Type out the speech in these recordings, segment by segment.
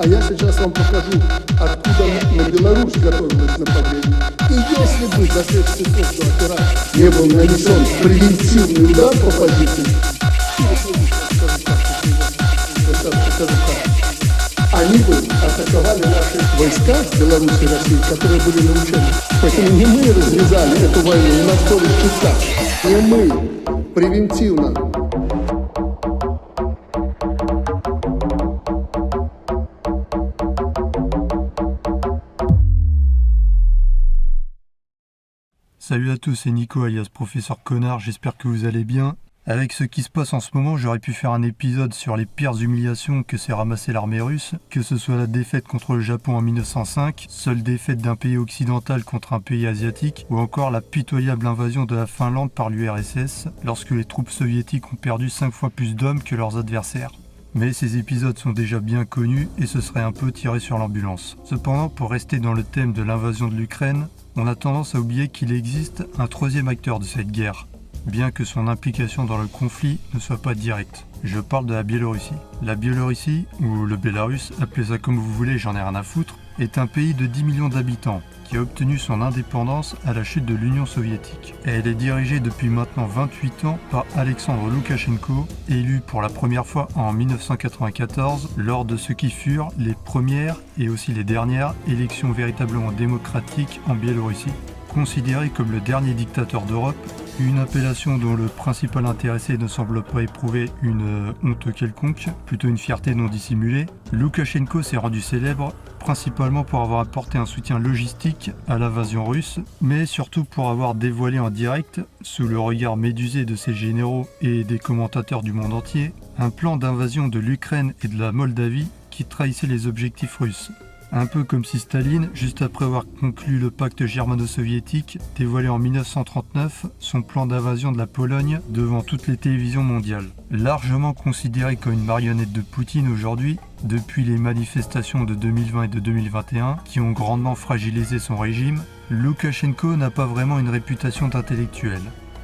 А я сейчас вам покажу, откуда на Беларусь готовилось нападение. И если бы за 6 часов до операции не был нанесен превентивный удар по позиции, они бы атаковали наши войска в Беларуси и России, которые были на учении. Поэтому не мы развязали эту войну, у нас были счета. Не мы превентивно. Salut à tous, c'est Nico alias Professeur Connard, j'espère que vous allez bien. Avec ce qui se passe en ce moment, j'aurais pu faire un épisode sur les pires humiliations que s'est ramassée l'armée russe, que ce soit la défaite contre le Japon en 1905, seule défaite d'un pays occidental contre un pays asiatique, ou encore la pitoyable invasion de la Finlande par l'URSS, lorsque les troupes soviétiques ont perdu 5 fois plus d'hommes que leurs adversaires. Mais ces épisodes sont déjà bien connus et ce serait un peu tiré sur l'ambulance. Cependant, pour rester dans le thème de l'invasion de l'Ukraine, on a tendance à oublier qu'il existe un troisième acteur de cette guerre, bien que son implication dans le conflit ne soit pas directe. Je parle de la Biélorussie. La Biélorussie, ou le Bélarus, appelez ça comme vous voulez, j'en ai rien à foutre, est un pays de 10 millions d'habitants, qui a obtenu son indépendance à la chute de l'Union soviétique. Elle est dirigée depuis maintenant 28 ans par Alexandre Loukachenko, élu pour la première fois en 1994 lors de ce qui furent les premières et aussi les dernières élections véritablement démocratiques en Biélorussie. Considéré comme le dernier dictateur d'Europe, une appellation dont le principal intéressé ne semble pas éprouver une honte quelconque, plutôt une fierté non dissimulée, Loukachenko s'est rendu célèbre principalement pour avoir apporté un soutien logistique à l'invasion russe, mais surtout pour avoir dévoilé en direct, sous le regard médusé de ses généraux et des commentateurs du monde entier, un plan d'invasion de l'Ukraine et de la Moldavie qui trahissait les objectifs russes. Un peu comme si Staline, juste après avoir conclu le pacte germano-soviétique, dévoilait en 1939 son plan d'invasion de la Pologne devant toutes les télévisions mondiales. Largement considéré comme une marionnette de Poutine aujourd'hui, depuis les manifestations de 2020 et de 2021 qui ont grandement fragilisé son régime, Loukachenko n'a pas vraiment une réputation d'intellectuel.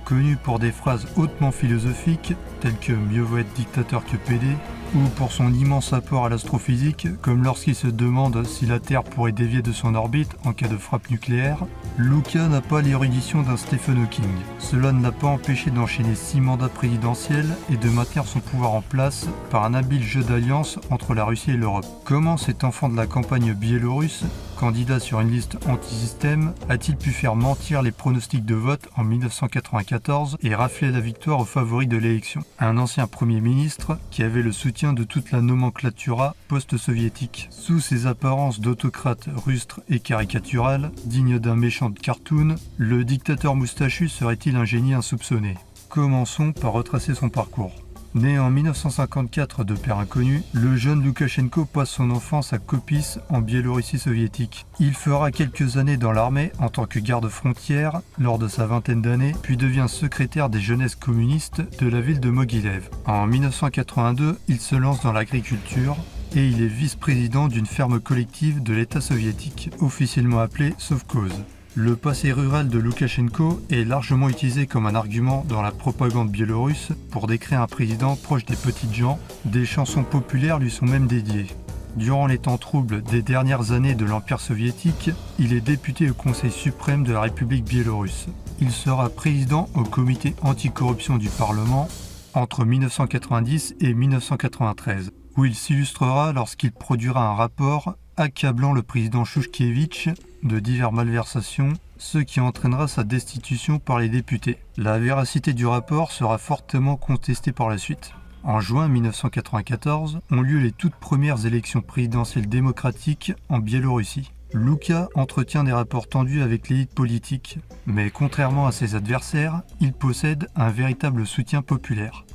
Connu pour des phrases hautement philosophiques, telles que « mieux vaut être dictateur que PD », ou pour son immense apport à l'astrophysique, comme lorsqu'il se demande si la Terre pourrait dévier de son orbite en cas de frappe nucléaire, Louka n'a pas l'érudition d'un Stephen Hawking. Cela ne l'a pas empêché d'enchaîner 6 mandats présidentiels et de maintenir son pouvoir en place par un habile jeu d'alliance entre la Russie et l'Europe. Comment cet enfant de la campagne biélorusse, candidat sur une liste anti-système, a-t-il pu faire mentir les pronostics de vote en 1994 et rafler la victoire aux favoris de l'élection? Un ancien Premier ministre qui avait le soutien de toute la nomenclatura post-soviétique. Sous ses apparences d'autocrate rustre et caricatural, digne d'un méchant de cartoon, le dictateur moustachu serait-il un génie insoupçonné? Commençons par retracer son parcours. Né en 1954 de père inconnu, le jeune Loukachenko passe son enfance à Kopis en Biélorussie soviétique. Il fera quelques années dans l'armée en tant que garde-frontière lors de sa vingtaine d'années, puis devient secrétaire des jeunesses communistes de la ville de Mogilev. En 1982, il se lance dans l'agriculture et il est vice-président d'une ferme collective de l'État soviétique, officiellement appelée Sovkhoz. Le passé rural de Loukachenko est largement utilisé comme un argument dans la propagande biélorusse pour décrire un président proche des petites gens. Des chansons populaires lui sont même dédiées. Durant les temps troubles des dernières années de l'Empire soviétique, il est député au Conseil suprême de la République biélorusse. Il sera président au comité anticorruption du Parlement entre 1990 et 1993, où il s'illustrera lorsqu'il produira un rapport accablant le président Chouchkievitch de diverses malversations, ce qui entraînera sa destitution par les députés. La véracité du rapport sera fortement contestée par la suite. En juin 1994 ont lieu les toutes premières élections présidentielles démocratiques en Biélorussie. Louka entretient des rapports tendus avec l'élite politique, mais contrairement à ses adversaires, il possède un véritable soutien populaire.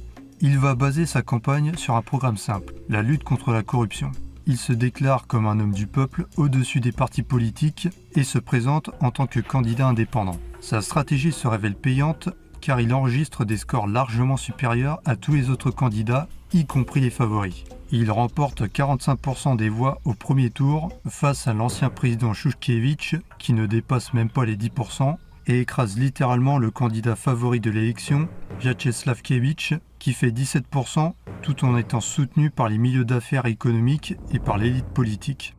Il va baser sa campagne sur un programme simple, la lutte contre la corruption. Il se déclare comme un homme du peuple au-dessus des partis politiques et se présente en tant que candidat indépendant. Sa stratégie se révèle payante car il enregistre des scores largement supérieurs à tous les autres candidats, y compris les favoris. Il remporte 45% des voix au premier tour face à l'ancien président Chouchkievitch qui ne dépasse même pas les 10%, et écrase littéralement le candidat favori de l'élection, Vyacheslav qui fait 17% tout en étant soutenu par les milieux d'affaires économiques et par l'élite politique.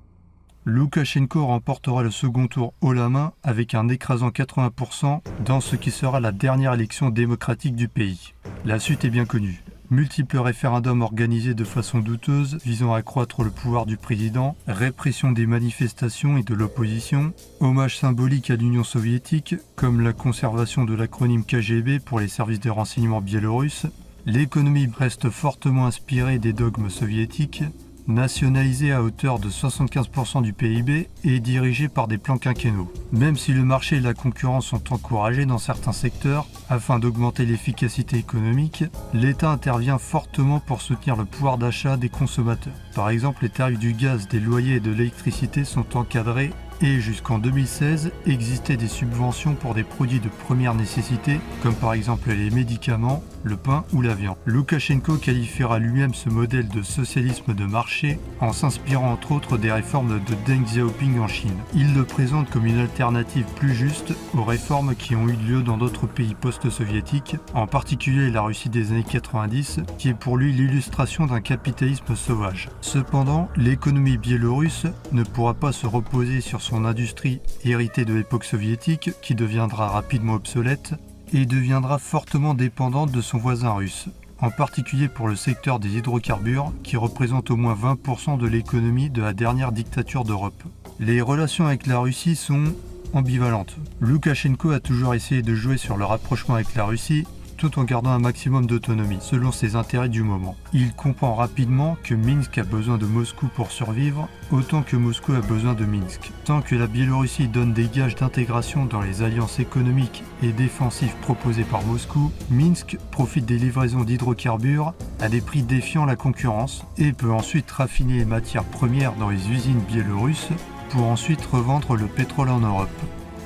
Loukachenko remportera le second tour haut la main avec un écrasant 80% dans ce qui sera la dernière élection démocratique du pays. La suite est bien connue. Multiples référendums organisés de façon douteuse visant à accroître le pouvoir du président, répression des manifestations et de l'opposition, hommage symbolique à l'Union soviétique, comme la conservation de l'acronyme KGB pour les services de renseignement biélorusses, l'économie reste fortement inspirée des dogmes soviétiques, nationalisée à hauteur de 75% du PIB et dirigée par des plans quinquennaux. Même si le marché et la concurrence sont encouragés dans certains secteurs afin d'augmenter l'efficacité économique, l'État intervient fortement pour soutenir le pouvoir d'achat des consommateurs. Par exemple, les tarifs du gaz, des loyers et de l'électricité sont encadrés et jusqu'en 2016 existaient des subventions pour des produits de première nécessité comme par exemple les médicaments, le pain ou la viande. Loukachenko qualifiera lui-même ce modèle de socialisme de marché en s'inspirant entre autres des réformes de Deng Xiaoping en Chine. Il le présente comme une alternative plus juste aux réformes qui ont eu lieu dans d'autres pays post-soviétiques, en particulier la Russie des années 90, qui est pour lui l'illustration d'un capitalisme sauvage. Cependant, l'économie biélorusse ne pourra pas se reposer sur son industrie héritée de l'époque soviétique, qui deviendra rapidement obsolète, et deviendra fortement dépendante de son voisin russe, en particulier pour le secteur des hydrocarbures, qui représente au moins 20% de l'économie de la dernière dictature d'Europe. Les relations avec la Russie sont ambivalentes. Loukachenko a toujours essayé de jouer sur le rapprochement avec la Russie, tout en gardant un maximum d'autonomie, selon ses intérêts du moment. Il comprend rapidement que Minsk a besoin de Moscou pour survivre, autant que Moscou a besoin de Minsk. Tant que la Biélorussie donne des gages d'intégration dans les alliances économiques et défensives proposées par Moscou, Minsk profite des livraisons d'hydrocarbures à des prix défiant la concurrence et peut ensuite raffiner les matières premières dans les usines biélorusses pour ensuite revendre le pétrole en Europe.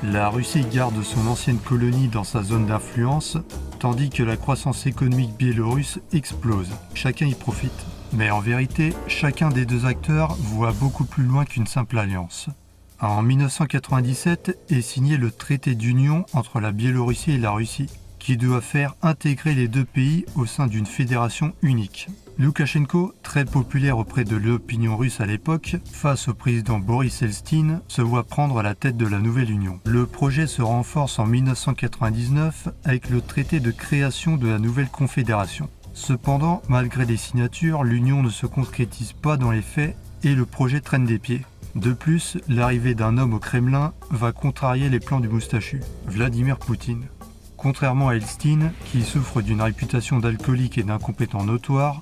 La Russie garde son ancienne colonie dans sa zone d'influence, tandis que la croissance économique biélorusse explose. Chacun y profite. Mais en vérité, chacun des deux acteurs voit beaucoup plus loin qu'une simple alliance. En 1997 est signé le traité d'union entre la Biélorussie et la Russie, qui doit faire intégrer les deux pays au sein d'une fédération unique. Loukachenko, très populaire auprès de l'opinion russe à l'époque, face au président Boris Eltsine, se voit prendre la tête de la nouvelle union. Le projet se renforce en 1999 avec le traité de création de la nouvelle confédération. Cependant, malgré les signatures, l'union ne se concrétise pas dans les faits et le projet traîne des pieds. De plus, l'arrivée d'un homme au Kremlin va contrarier les plans du moustachu, Vladimir Poutine. Contrairement à Eltsine, qui souffre d'une réputation d'alcoolique et d'incompétent notoire,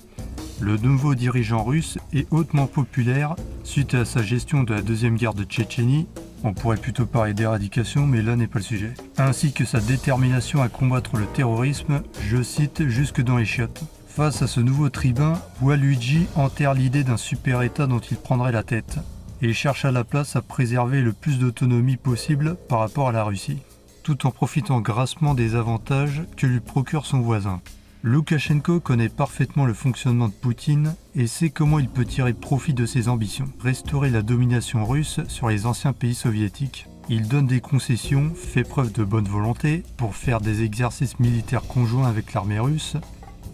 le nouveau dirigeant russe est hautement populaire suite à sa gestion de la deuxième guerre de Tchétchénie, on pourrait plutôt parler d'éradication mais là n'est pas le sujet, ainsi que sa détermination à combattre le terrorisme, je cite, jusque dans les chiottes. Face à ce nouveau tribun, Waluigi enterre l'idée d'un super-État dont il prendrait la tête, et cherche à la place à préserver le plus d'autonomie possible par rapport à la Russie, tout en profitant grassement des avantages que lui procure son voisin. Loukachenko connaît parfaitement le fonctionnement de Poutine et sait comment il peut tirer profit de ses ambitions, restaurer la domination russe sur les anciens pays soviétiques. Il donne des concessions, fait preuve de bonne volonté pour faire des exercices militaires conjoints avec l'armée russe.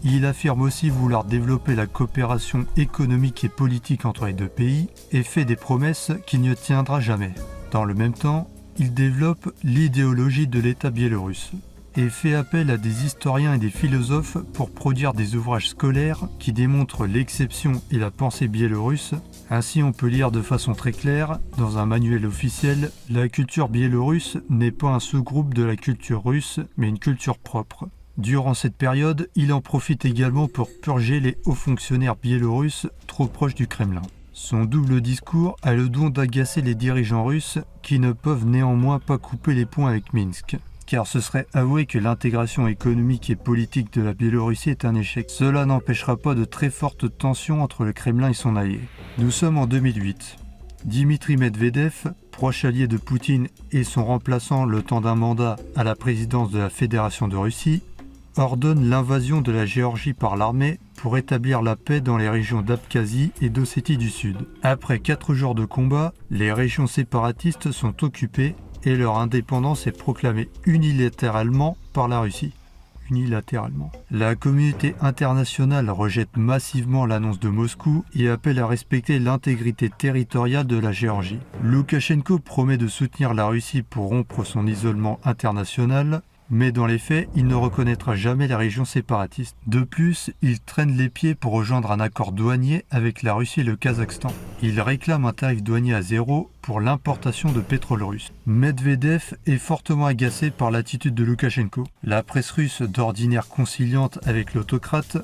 Il affirme aussi vouloir développer la coopération économique et politique entre les deux pays et fait des promesses qu'il ne tiendra jamais. Dans le même temps, il développe l'idéologie de l'État biélorusse et fait appel à des historiens et des philosophes pour produire des ouvrages scolaires qui démontrent l'exception et la pensée biélorusse. Ainsi, on peut lire de façon très claire, dans un manuel officiel, la culture biélorusse n'est pas un sous-groupe de la culture russe, mais une culture propre. Durant cette période, il en profite également pour purger les hauts fonctionnaires biélorusses trop proches du Kremlin. Son double discours a le don d'agacer les dirigeants russes qui ne peuvent néanmoins pas couper les ponts avec Minsk. Car ce serait avouer que l'intégration économique et politique de la Biélorussie est un échec. Cela n'empêchera pas de très fortes tensions entre le Kremlin et son allié. Nous sommes en 2008. Dmitri Medvedev, proche allié de Poutine et son remplaçant le temps d'un mandat à la présidence de la Fédération de Russie, ordonne l'invasion de la Géorgie par l'armée pour établir la paix dans les régions d'Abkhazie et d'Ossétie du Sud. Après 4 jours de combat, les régions séparatistes sont occupées et leur indépendance est proclamée unilatéralement par la Russie. La communauté internationale rejette massivement l'annonce de Moscou et appelle à respecter l'intégrité territoriale de la Géorgie. Loukachenko promet de soutenir la Russie pour rompre son isolement international, mais dans les faits, il ne reconnaîtra jamais les régions séparatistes. De plus, il traîne les pieds pour rejoindre un accord douanier avec la Russie et le Kazakhstan. Il réclame un tarif douanier à zéro pour l'importation de pétrole russe. Medvedev est fortement agacé par l'attitude de Loukachenko. La presse russe, d'ordinaire conciliante avec l'autocrate,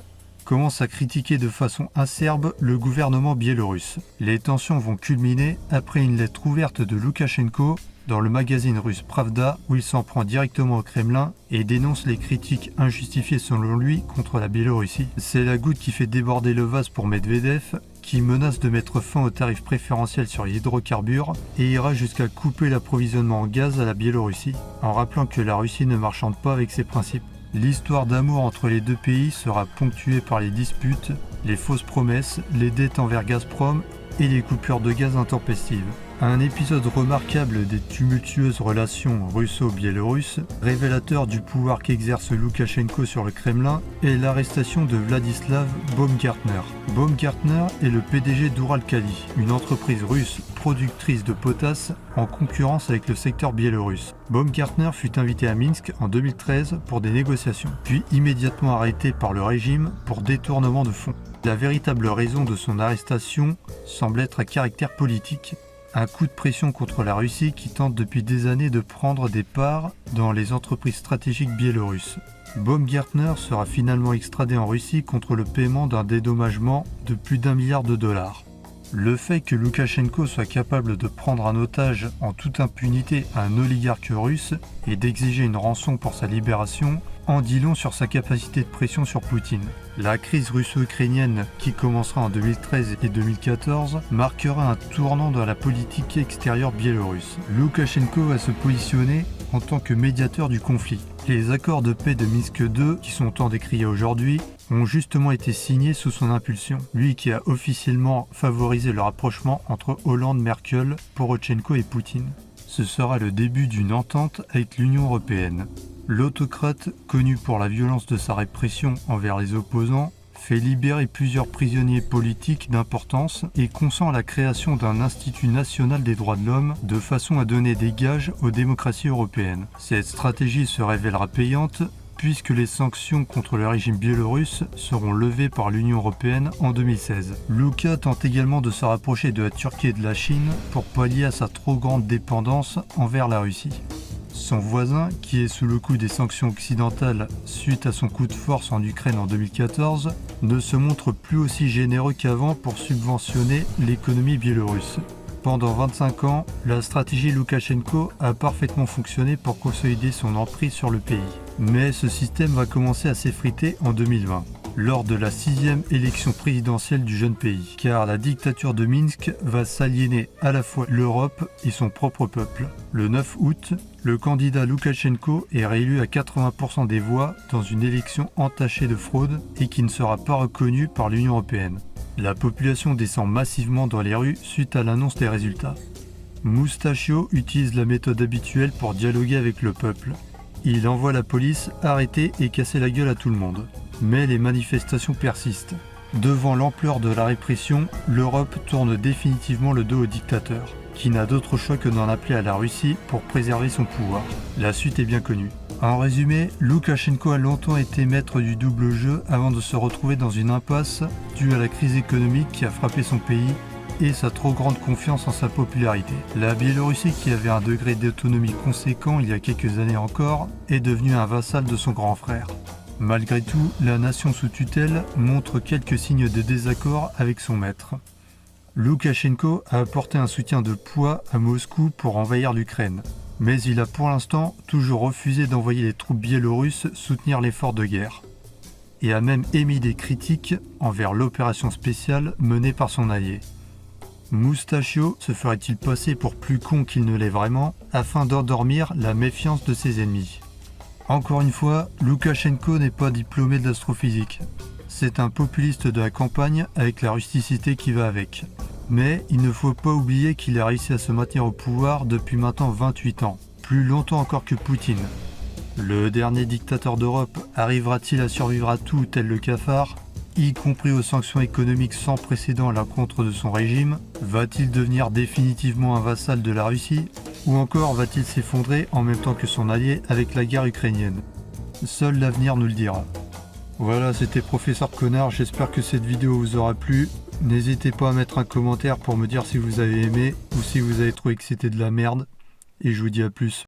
commence à critiquer de façon acerbe le gouvernement biélorusse. Les tensions vont culminer après une lettre ouverte de Loukachenko dans le magazine russe Pravda, où il s'en prend directement au Kremlin et dénonce les critiques injustifiées selon lui contre la Biélorussie. C'est la goutte qui fait déborder le vase pour Medvedev, qui menace de mettre fin aux tarifs préférentiels sur les hydrocarbures et ira jusqu'à couper l'approvisionnement en gaz à la Biélorussie, en rappelant que la Russie ne marchande pas avec ses principes. L'histoire d'amour entre les deux pays sera ponctuée par les disputes, les fausses promesses, les dettes envers Gazprom et les coupures de gaz intempestives. Un épisode remarquable des tumultueuses relations russo-biélorusses, révélateur du pouvoir qu'exerce Loukachenko sur le Kremlin, est l'arrestation de Vladislav Baumgartner. Baumgartner est le PDG d'Uralkali, une entreprise russe productrice de potasse en concurrence avec le secteur biélorusse. Baumgartner fut invité à Minsk en 2013 pour des négociations, puis immédiatement arrêté par le régime pour détournement de fonds. La véritable raison de son arrestation semble être à caractère politique. Un coup de pression contre la Russie qui tente depuis des années de prendre des parts dans les entreprises stratégiques biélorusses. Baumgartner sera finalement extradé en Russie contre le paiement d'un dédommagement de plus d'1 milliard de dollars. Le fait que Loukachenko soit capable de prendre en otage en toute impunité un oligarque russe et d'exiger une rançon pour sa libération en dit long sur sa capacité de pression sur Poutine. La crise russo-ukrainienne, qui commencera en 2013 et 2014, marquera un tournant dans la politique extérieure biélorusse. Loukachenko va se positionner en tant que médiateur du conflit. Les accords de paix de Minsk II, qui sont tant décriés aujourd'hui, ont justement été signés sous son impulsion. Lui qui a officiellement favorisé le rapprochement entre Hollande, Merkel, Porochenko et Poutine. Ce sera le début d'une entente avec l'Union européenne. L'autocrate, connu pour la violence de sa répression envers les opposants, fait libérer plusieurs prisonniers politiques d'importance et consent la création d'un institut national des droits de l'homme de façon à donner des gages aux démocraties européennes. Cette stratégie se révélera payante puisque les sanctions contre le régime biélorusse seront levées par l'Union européenne en 2016. Louka tente également de se rapprocher de la Turquie et de la Chine pour pallier à sa trop grande dépendance envers la Russie. Son voisin, qui est sous le coup des sanctions occidentales suite à son coup de force en Ukraine en 2014, ne se montre plus aussi généreux qu'avant pour subventionner l'économie biélorusse. Pendant 25 ans, la stratégie Loukachenko a parfaitement fonctionné pour consolider son emprise sur le pays. Mais ce système va commencer à s'effriter en 2020, lors de la 6e élection présidentielle du jeune pays, car la dictature de Minsk va s'aliéner à la fois l'Europe et son propre peuple. Le 9 août, le candidat Loukachenko est réélu à 80% des voix dans une élection entachée de fraude et qui ne sera pas reconnue par l'Union européenne. La population descend massivement dans les rues suite à l'annonce des résultats. Moustachio utilise la méthode habituelle pour dialoguer avec le peuple. Il envoie la police arrêter et casser la gueule à tout le monde. Mais les manifestations persistent. Devant l'ampleur de la répression, l'Europe tourne définitivement le dos au dictateur, qui n'a d'autre choix que d'en appeler à la Russie pour préserver son pouvoir. La suite est bien connue. En résumé, Loukachenko a longtemps été maître du double jeu avant de se retrouver dans une impasse due à la crise économique qui a frappé son pays et sa trop grande confiance en sa popularité. La Biélorussie, qui avait un degré d'autonomie conséquent il y a quelques années encore, est devenue un vassal de son grand frère. Malgré tout, la nation sous tutelle montre quelques signes de désaccord avec son maître. Loukachenko a apporté un soutien de poids à Moscou pour envahir l'Ukraine, mais il a pour l'instant toujours refusé d'envoyer les troupes biélorusses soutenir l'effort de guerre, et a même émis des critiques envers l'opération spéciale menée par son allié. Moustachio se ferait-il passer pour plus con qu'il ne l'est vraiment, afin d'endormir la méfiance de ses ennemis? Encore une fois, Loukachenko n'est pas diplômé d'astrophysique. C'est un populiste de la campagne avec la rusticité qui va avec. Mais il ne faut pas oublier qu'il a réussi à se maintenir au pouvoir depuis maintenant 28 ans. plus longtemps encore que Poutine? Le dernier dictateur d'Europe arrivera-t-il à survivre à tout tel le cafard, y compris aux sanctions économiques sans précédent à l'encontre de son régime? Va-t-il devenir définitivement un vassal de la Russie? Ou encore va-t-il s'effondrer en même temps que son allié avec la guerre ukrainienne? Seul l'avenir nous le dira. Voilà, c'était Professeur Connard, j'espère que cette vidéo vous aura plu. N'hésitez pas à mettre un commentaire pour me dire si vous avez aimé ou si vous avez trouvé que c'était de la merde. Et je vous dis à plus.